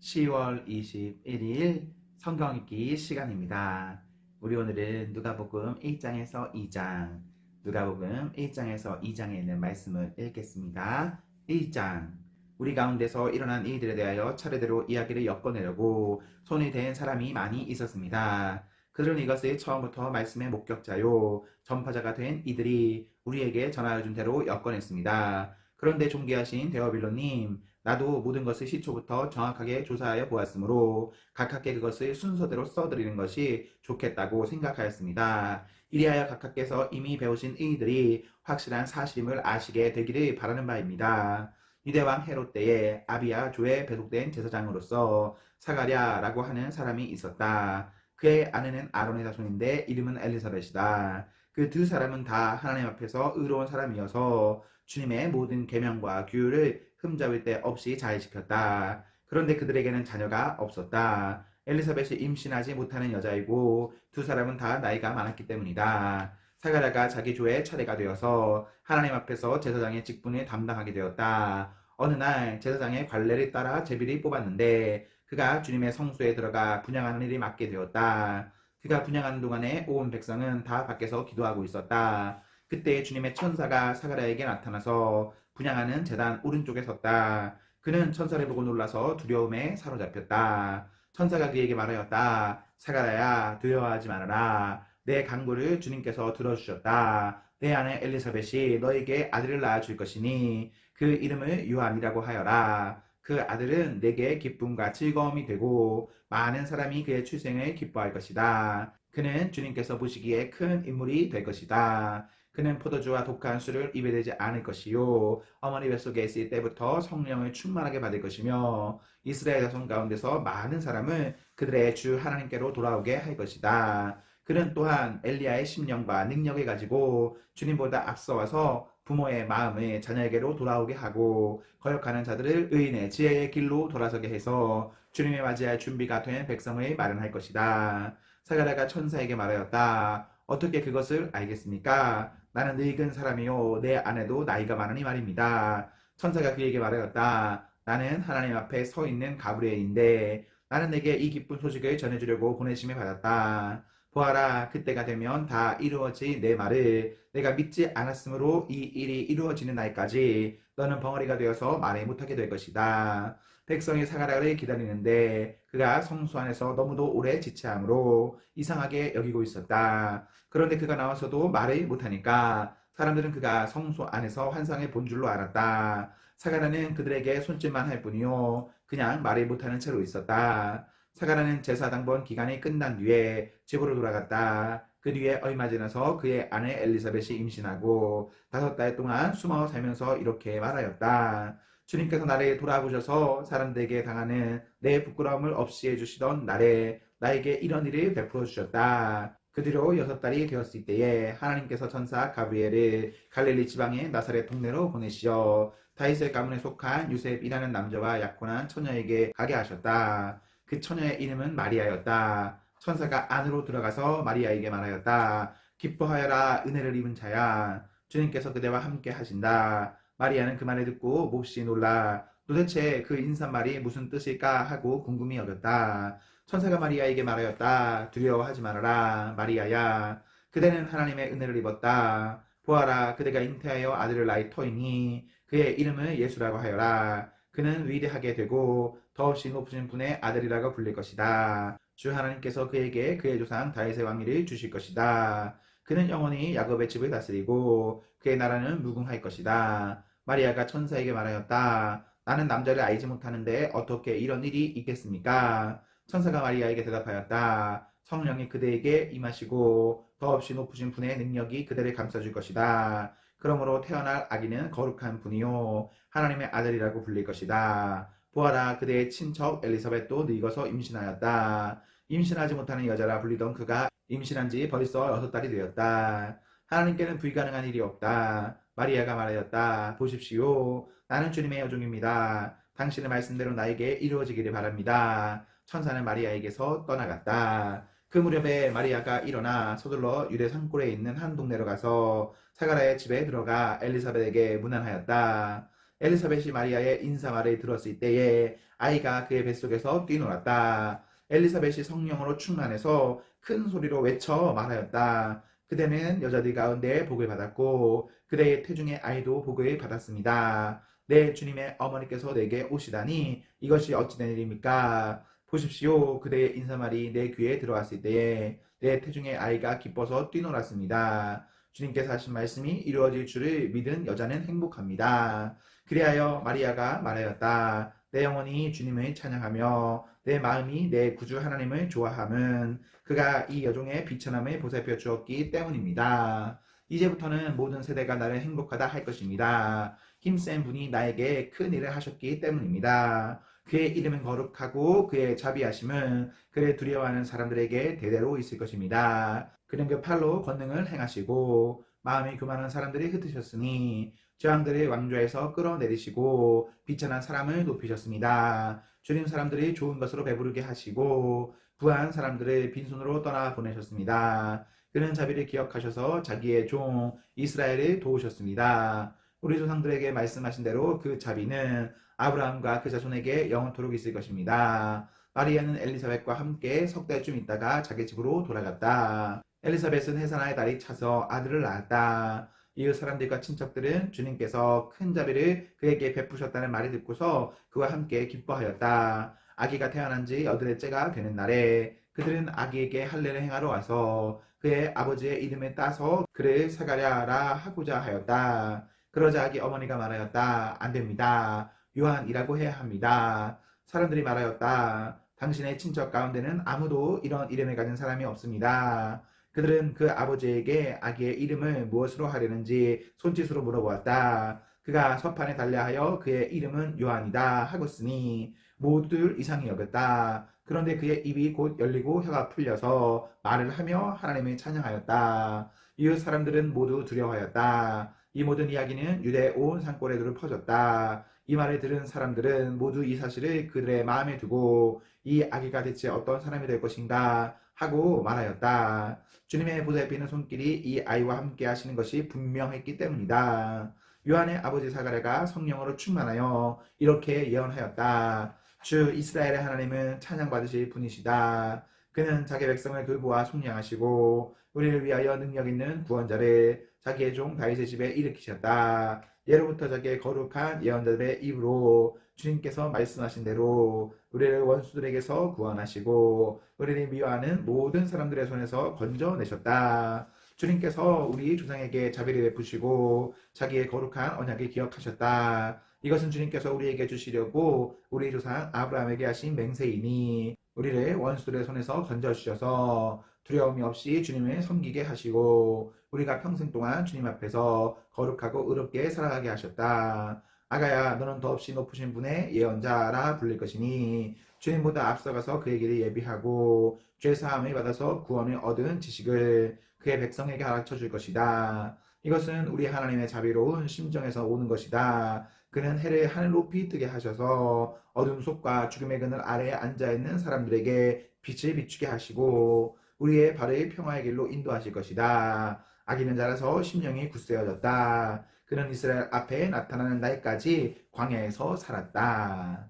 10월 21일 성경 읽기 시간입니다. 우리 오늘은 누가복음 1장에서 2장, 누가복음 1장에서 2장에 있는 말씀을 읽겠습니다. 1장. 우리 가운데서 일어난 일들에 대하여 차례대로 이야기를 엮어내려고 손이 댄 사람이 많이 있었습니다. 그들은 이것을 처음부터 말씀의 목격자요 전파자가 된 이들이 우리에게 전하여 준 대로 엮어냈습니다. 그런데 존귀하신 데어빌로님, 나도 모든 것을 시초부터 정확하게 조사하여 보았으므로 각하께 그것을 순서대로 써드리는 것이 좋겠다고 생각하였습니다. 이리하여 각하께서 이미 배우신 이들이 확실한 사실임을 아시게 되기를 바라는 바입니다. 유대왕 헤롯 때에 아비야 조에 배속된 제사장으로서 사가랴라고 하는 사람이 있었다. 그의 아내는 아론의 자손인데 이름은 엘리사벳이다. 그 두 사람은 다 하나님 앞에서 의로운 사람이어서 주님의 모든 계명과 규율을 흠잡을 데 없이 잘 지켰다. 그런데 그들에게는 자녀가 없었다. 엘리사벳이 임신하지 못하는 여자이고 두 사람은 다 나이가 많았기 때문이다. 사가랴가 자기 조의 차례가 되어서 하나님 앞에서 제사장의 직분을 담당하게 되었다. 어느 날 제사장의 관례를 따라 제비를 뽑았는데 그가 주님의 성소에 들어가 분향하는 일을 맡게 되었다. 그가 분향하는 동안에 온 백성은 다 밖에서 기도하고 있었다. 그때 주님의 천사가 사가랴에게 나타나서 분향하는 제단 오른쪽에 섰다. 그는 천사를 보고 놀라서 두려움에 사로잡혔다. 천사가 그에게 말하였다. 사가랴야, 두려워하지 말아라. 내 간구를 주님께서 들어주셨다. 내 아내 엘리사벳이 너에게 아들을 낳아줄 것이니 그 이름을 요한이라고 하여라. 그 아들은 내게 기쁨과 즐거움이 되고 많은 사람이 그의 출생을 기뻐할 것이다. 그는 주님께서 보시기에 큰 인물이 될 것이다. 그는 포도주와 독한 술을 입에 대지 않을 것이요 어머니 뱃속에 있을 때부터 성령을 충만하게 받을 것이며 이스라엘 자손 가운데서 많은 사람을 그들의 주 하나님께로 돌아오게 할 것이다. 그는 또한 엘리야의 심령과 능력을 가지고 주님보다 앞서와서 부모의 마음을 자녀에게로 돌아오게 하고 거역하는 자들을 의인의 지혜의 길로 돌아서게 해서 주님을 맞이할 준비가 된 백성을 마련할 것이다. 사가랴가 천사에게 말하였다. 어떻게 그것을 알겠습니까? 나는 늙은 사람이요 내 아내도 나이가 많으니 말입니다. 천사가 그에게 말하였다. 나는 하나님 앞에 서 있는 가브리엘인데 나는 내게 이 기쁜 소식을 전해주려고 보내심을 받았다. 보아라, 그때가 되면 다 이루어질 내 말을 내가 믿지 않았으므로 이 일이 이루어지는 날까지 너는 벙어리가 되어서 말을 못하게 될 것이다. 백성이 사가랴를 기다리는데 그가 성소 안에서 너무도 오래 지체함으로 이상하게 여기고 있었다. 그런데 그가 나와서도 말을 못하니까 사람들은 그가 성소 안에서 환상을 본 줄로 알았다. 사가랴는 그들에게 손짓만 할 뿐이요 그냥 말을 못하는 채로 있었다. 사가랴는 제사 당번 기간이 끝난 뒤에 집으로 돌아갔다. 그 뒤에 얼마 지나서 그의 아내 엘리사벳이 임신하고 5달 동안 숨어 살면서 이렇게 말하였다. 주님께서 나를 돌아보셔서 사람들에게 당하는 내 부끄러움을 없이 해주시던 날에 나에게 이런 일을 베풀어 주셨다. 그 뒤로 6달이 되었을 때에 하나님께서 천사 가브리엘을 갈릴리 지방의 나사렛 동네로 보내시어 다윗의 가문에 속한 유셉이라는 남자와 약혼한 처녀에게 가게 하셨다. 그 처녀의 이름은 마리아였다. 천사가 안으로 들어가서 마리아에게 말하였다. 기뻐하여라, 은혜를 입은 자야. 주님께서 그대와 함께 하신다. 마리아는 그 말을 듣고 몹시 놀라 도대체 그 인사말이 무슨 뜻일까 하고 궁금히 여겼다. 천사가 마리아에게 말하였다. 두려워하지 말아라, 마리아야. 그대는 하나님의 은혜를 입었다. 보아라, 그대가 잉태하여 아들을 낳을 터이니 그의 이름을 예수라고 하여라. 그는 위대하게 되고 더없이 높으신 분의 아들이라고 불릴 것이다. 주 하나님께서 그에게 그의 조상 다윗의 왕위를 주실 것이다. 그는 영원히 야곱의 집을 다스리고 그의 나라는 무궁할 것이다. 마리아가 천사에게 말하였다. 나는 남자를 알지 못하는데 어떻게 이런 일이 있겠습니까? 천사가 마리아에게 대답하였다. 성령이 그대에게 임하시고 더없이 높으신 분의 능력이 그대를 감싸줄 것이다. 그러므로 태어날 아기는 거룩한 분이요 하나님의 아들이라고 불릴 것이다. 보아라, 그대의 친척 엘리사벳도 늙어서 임신하였다. 임신하지 못하는 여자라 불리던 그가 임신한 지 벌써 6달이 되었다. 하나님께는 불가능한 일이 없다. 마리아가 말하였다. 보십시오. 나는 주님의 여종입니다. 당신의 말씀대로 나에게 이루어지기를 바랍니다. 천사는 마리아에게서 떠나갔다. 그 무렵에 마리아가 일어나 서둘러 유대 산골에 있는 한 동네로 가서 사가랴의 집에 들어가 엘리사벳에게 문안하였다. 엘리사벳이 마리아의 인사말을 들었을 때에 아이가 그의 뱃속에서 뛰놀았다. 엘리사벳이 성령으로 충만해서 큰 소리로 외쳐 말하였다. 그대는 여자들 가운데 복을 받았고 그대의 태중의 아이도 복을 받았습니다. 내 주님의 어머니께서 내게 오시다니 이것이 어찌된 일입니까? 보십시오. 그대의 인사말이 내 귀에 들어왔을 때에 내 태중의 아이가 기뻐서 뛰놀았습니다. 주님께서 하신 말씀이 이루어질 줄을 믿은 여자는 행복합니다. 그리하여 마리아가 말하였다. 내 영혼이 주님을 찬양하며 내 마음이 내 구주 하나님을 좋아함은 그가 이 여종의 비천함을 보살펴 주었기 때문입니다. 이제부터는 모든 세대가 나를 행복하다 할 것입니다. 힘센 분이 나에게 큰 일을 하셨기 때문입니다. 그의 이름은 거룩하고 그의 자비하심은 그를 두려워하는 사람들에게 대대로 있을 것입니다. 그는 그 팔로 권능을 행하시고 마음이 교만한 사람들이 흩으셨으니 저항들을 왕좌에서 끌어내리시고 비천한 사람을 높이셨습니다. 주님 사람들이 좋은 것으로 배부르게 하시고 부한 사람들을 빈손으로 떠나 보내셨습니다. 그는 자비를 기억하셔서 자기의 종 이스라엘을 도우셨습니다. 우리 조상들에게 말씀하신 대로 그 자비는 아브라함과 그 자손에게 영원토록 있을 것입니다. 마리아는 엘리사벳과 함께 석 달쯤 있다가 자기 집으로 돌아갔다. 엘리사벳은 해산의 달이 차서 아들을 낳았다. 이웃 사람들과 친척들은 주님께서 큰 자비를 그에게 베푸셨다는 말을 듣고서 그와 함께 기뻐하였다. 아기가 태어난 지 8일째가 되는 날에 그들은 아기에게 할례를 행하러 와서 그의 아버지의 이름을 따서 그를 사가랴라 하고자 하였다. 그러자 아기 어머니가 말하였다. 안 됩니다. 요한이라고 해야 합니다. 사람들이 말하였다. 당신의 친척 가운데는 아무도 이런 이름을 가진 사람이 없습니다. 그들은 그 아버지에게 아기의 이름을 무엇으로 하려는지 손짓으로 물어보았다. 그가 서판에 달려하여 그의 이름은 요한이다 하였으니 모두들 이상히 여겼다. 그런데 그의 입이 곧 열리고 혀가 풀려서 말을 하며 하나님을 찬양하였다. 이웃 사람들은 모두 두려워하였다. 이 모든 이야기는 유대 온 산골에 퍼졌다. 이 말을 들은 사람들은 모두 이 사실을 그들의 마음에 두고 이 아기가 대체 어떤 사람이 될 것인가 하고 말하였다. 주님의 보살피는 손길이 이 아이와 함께 하시는 것이 분명했기 때문이다. 요한의 아버지 사가랴가 성령으로 충만하여 이렇게 예언하였다. 주 이스라엘의 하나님은 찬양받으실 분이시다. 그는 자기 백성을 돌보아 속량하시고 우리를 위하여 능력 있는 구원자를 자기의 종 다윗의 집에 일으키셨다. 예로부터 자기의 거룩한 예언자들의 입으로 주님께서 말씀하신 대로 우리를 원수들에게서 구원하시고 우리를 미워하는 모든 사람들의 손에서 건져내셨다. 주님께서 우리 조상에게 자비를 베푸시고 자기의 거룩한 언약을 기억하셨다. 이것은 주님께서 우리에게 주시려고 우리 조상 아브라함에게 하신 맹세이니 우리를 원수들의 손에서 건져주셔서 두려움이 없이 주님을 섬기게 하시고 우리가 평생 동안 주님 앞에서 거룩하고 의롭게 살아가게 하셨다. 아가야, 너는 더없이 높으신 분의 예언자라 불릴 것이니 주님보다 앞서가서 그의 길을 예비하고 죄사함을 받아서 구원을 얻은 지식을 그의 백성에게 가르쳐 줄 것이다. 이것은 우리 하나님의 자비로운 심정에서 오는 것이다. 그는 해를 하늘 높이 뜨게 하셔서 어둠 속과 죽음의 그늘 아래에 앉아있는 사람들에게 빛을 비추게 하시고 우리의 발을 평화의 길로 인도하실 것이다. 아기는 자라서 심령이 굳세어졌다. 그는 이스라엘 앞에 나타나는 날까지 광야에서 살았다.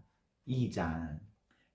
2장.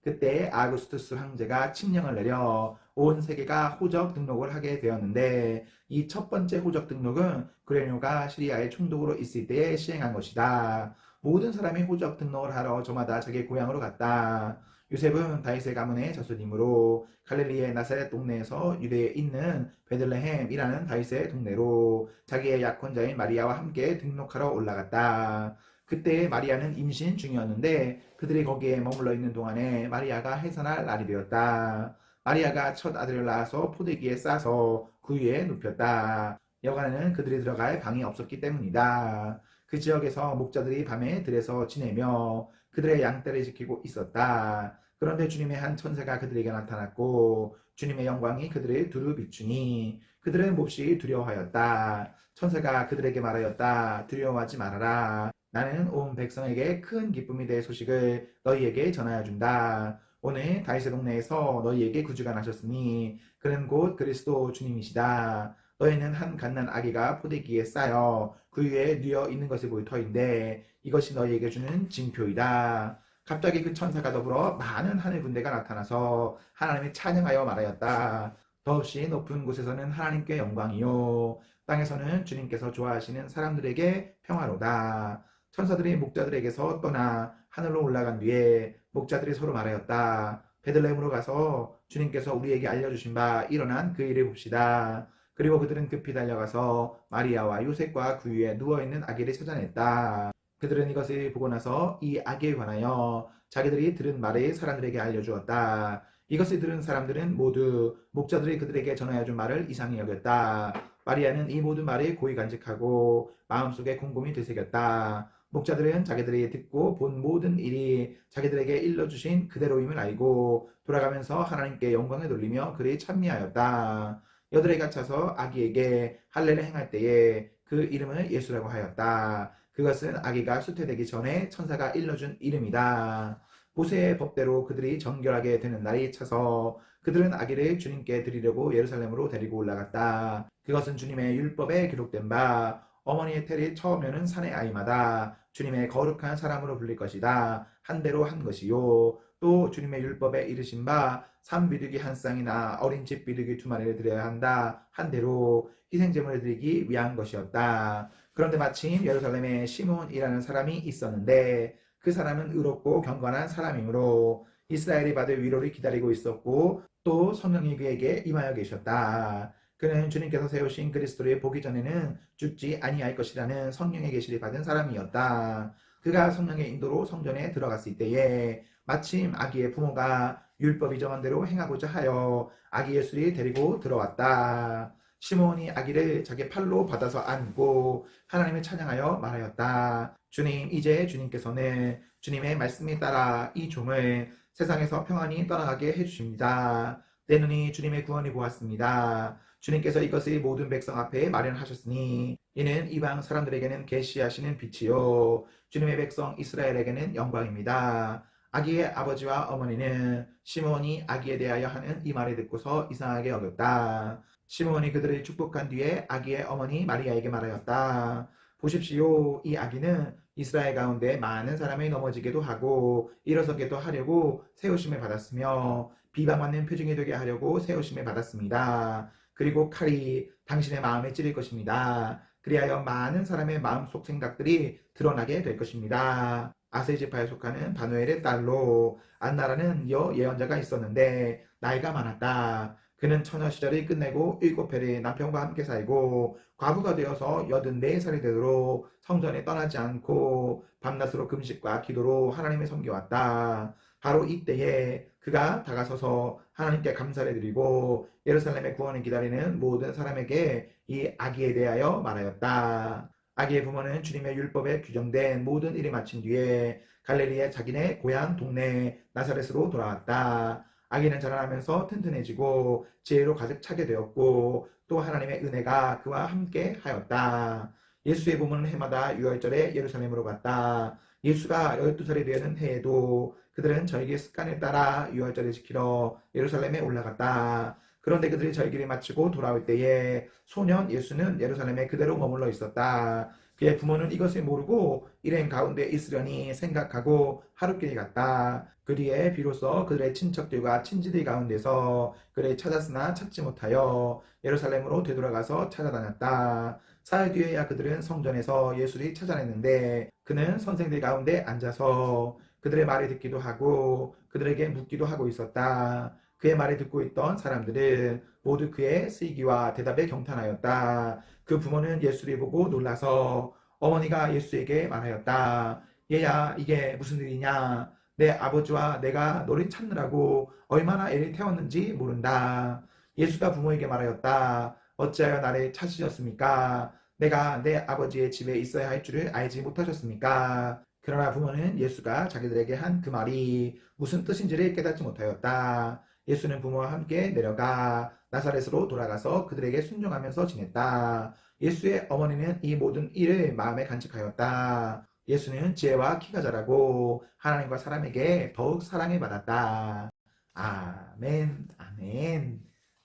그때 아구스투스 황제가 칙령을 내려 온 세계가 호적 등록을 하게 되었는데 이 첫 번째 호적 등록은 구레뇨가 시리아의 총독으로 있을 때에 시행한 것이다. 모든 사람이 호적 등록을 하러 저마다 자기 고향으로 갔다. 요셉은 다윗의 가문의 자손이므로 갈릴리의 나사렛 동네에서 유대에 있는 베들레헴이라는 다윗의 동네로 자기의 약혼자인 마리아와 함께 등록하러 올라갔다. 그때 마리아는 임신 중이었는데 그들이 거기에 머물러 있는 동안에 마리아가 해산할 날이 되었다. 마리아가 첫 아들을 낳아서 포대기에 싸서 그 위에 눕혔다. 여간에는 그들이 들어갈 방이 없었기 때문이다. 그 지역에서 목자들이 밤에 들에서 지내며 그들의 양떼를 지키고 있었다. 그런데 주님의 한 천사가 그들에게 나타났고 주님의 영광이 그들을 두루 비추니 그들은 몹시 두려워하였다. 천사가 그들에게 말하였다. 두려워하지 말아라. 나는 온 백성에게 큰 기쁨이 될 소식을 너희에게 전하여 준다. 오늘 다윗의 동네에서 너희에게 구주가 나셨으니 그는 곧 그리스도 주님이시다. 너희는 한 갓난 아기가 포대기에 쌓여 그 위에 뉘어 있는 것을 볼 터인데 이것이 너희에게 주는 징표이다. 갑자기 그 천사가 더불어 많은 하늘 군대가 나타나서 하나님을 찬양하여 말하였다. 더없이 높은 곳에서는 하나님께 영광이요 땅에서는 주님께서 좋아하시는 사람들에게 평화로다. 천사들이 목자들에게서 떠나 하늘로 올라간 뒤에 목자들이 서로 말하였다. 베들레헴으로 가서 주님께서 우리에게 알려주신 바 일어난 그 일을 봅시다. 그리고 그들은 급히 달려가서 마리아와 요셉과 그 위에 누워있는 아기를 찾아냈다. 그들은 이것을 보고 나서 이 아기에 관하여 자기들이 들은 말을 사람들에게 알려주었다. 이것을 들은 사람들은 모두 목자들이 그들에게 전하여 준 말을 이상히 여겼다. 마리아는 이 모든 말을 고이 간직하고 마음속에 곰곰이 되새겼다. 목자들은 자기들이 듣고 본 모든 일이 자기들에게 일러주신 그대로임을 알고 돌아가면서 하나님께 영광을 돌리며 그를 찬미하였다. 여드레가 차서 아기에게 할례를 행할 때에 그 이름을 예수라고 하였다. 그것은 아기가 수태되기 전에 천사가 일러준 이름이다. 모세의 법대로 그들이 정결하게 되는 날이 차서 그들은 아기를 주님께 드리려고 예루살렘으로 데리고 올라갔다. 그것은 주님의 율법에 기록된 바 어머니의 태를 처음에는 산의 아이마다 주님의 거룩한 사람으로 불릴 것이다. 한 대로 한 것이요. 또 주님의 율법에 이르신 바 산비둘기 한 쌍이나 어린 집 비둘기 두 마리를 드려야 한다. 한 대로 희생제물을 드리기 위한 것이었다. 그런데 마침 예루살렘에 시므온이라는 사람이 있었는데 그 사람은 의롭고 경건한 사람이므로 이스라엘이 받을 위로를 기다리고 있었고 또 성령이 그에게 임하여 계셨다. 그는 주님께서 세우신 그리스도를 보기 전에는 죽지 아니할 것이라는 성령의 계시를 받은 사람이었다. 그가 성령의 인도로 성전에 들어갔을 때에 마침 아기의 부모가 율법이 정한 대로 행하고자 하여 아기 예수를 데리고 들어왔다. 시므온이 아기를 자기 팔로 받아서 안고 하나님을 찬양하여 말하였다. 주님, 이제 주님께서는 주님의 말씀에 따라 이 종을 세상에서 평안히 떠나가게 해주십니다. 내 눈이 주님의 구원을 보았습니다. 주님께서 이것을 모든 백성 앞에 마련하셨으니 이는 이방 사람들에게는 계시하시는 빛이요 주님의 백성 이스라엘에게는 영광입니다. 아기의 아버지와 어머니는 시므온이 아기에 대하여 하는 이 말을 듣고서 이상하게 여겼다. 시므온이 그들을 축복한 뒤에 아기의 어머니 마리아에게 말하였다. 보십시오. 이 아기는 이스라엘 가운데 많은 사람이 넘어지게도 하고 일어서게도 하려고 세우심을 받았으며 비방받는 표징이 되게 하려고 세우심을 받았습니다. 그리고 칼이 당신의 마음에 찌를 것입니다. 그리하여 많은 사람의 마음속 생각들이 드러나게 될 것입니다. 아세 지파에 속하는 바누엘의 딸로 안나라는 여 예언자가 있었는데 나이가 많았다. 그는 처녀 시절을 끝내고 7해를 남편과 함께 살고 과부가 되어서 84살이 되도록 성전에 떠나지 않고 밤낮으로 금식과 기도로 하나님을 섬겨왔다. 바로 이때에 그가 다가서서 하나님께 감사를 드리고 예루살렘의 구원을 기다리는 모든 사람에게 이 아기에 대하여 말하였다. 아기의 부모는 주님의 율법에 규정된 모든 일을 마친 뒤에 갈릴리의 자기네 고향 동네 나사렛으로 돌아왔다. 아기는 자라나면서 튼튼해지고 지혜로 가득 차게 되었고 또 하나님의 은혜가 그와 함께 하였다. 예수의 부모는 해마다 유월절에 예루살렘으로 갔다. 예수가 12살이 되는 해에도 그들은 절기의 습관에 따라 유월절을 지키러 예루살렘에 올라갔다. 그런데 그들이 절기를 마치고 돌아올 때에 소년 예수는 예루살렘에 그대로 머물러 있었다. 그의 부모는 이것을 모르고 일행 가운데 있으려니 생각하고 하룻길을 갔다. 그 뒤에 비로소 그들의 친척들과 친지들 가운데서 그를 찾았으나 찾지 못하여 예루살렘으로 되돌아가서 찾아다녔다. 사흘 뒤에야 그들은 성전에서 예수를 찾아냈는데 그는 선생들 가운데 앉아서 그들의 말을 듣기도 하고 그들에게 묻기도 하고 있었다. 그의 말을 듣고 있던 사람들은 모두 그의 슬기와 대답에 경탄하였다. 그 부모는 예수를 보고 놀라서 어머니가 예수에게 말하였다. 얘야, 이게 무슨 일이냐? 내 아버지와 내가 너를 찾느라고 얼마나 애를 태웠는지 모른다. 예수가 부모에게 말하였다. 어찌하여 나를 찾으셨습니까? 내가 내 아버지의 집에 있어야 할 줄을 알지 못하셨습니까? 그러나 부모는 예수가 자기들에게 한 그 말이 무슨 뜻인지를 깨닫지 못하였다. 예수는 부모와 함께 내려가 나사렛으로 돌아가서 그들에게 순종하면서 지냈다. 예수의 어머니는 이 모든 일을 마음에 간직하였다. 예수는 지혜와 키가 자라고 하나님과 사람에게 더욱 사랑을 받았다. 아멘, 아멘.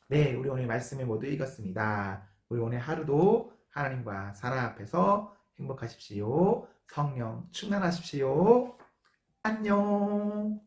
네, 우리 오늘 말씀을 모두 읽었습니다. 우리 오늘 하루도 하나님과 사랑 앞에서 행복하십시오. 성령 충만하십시오. 안녕.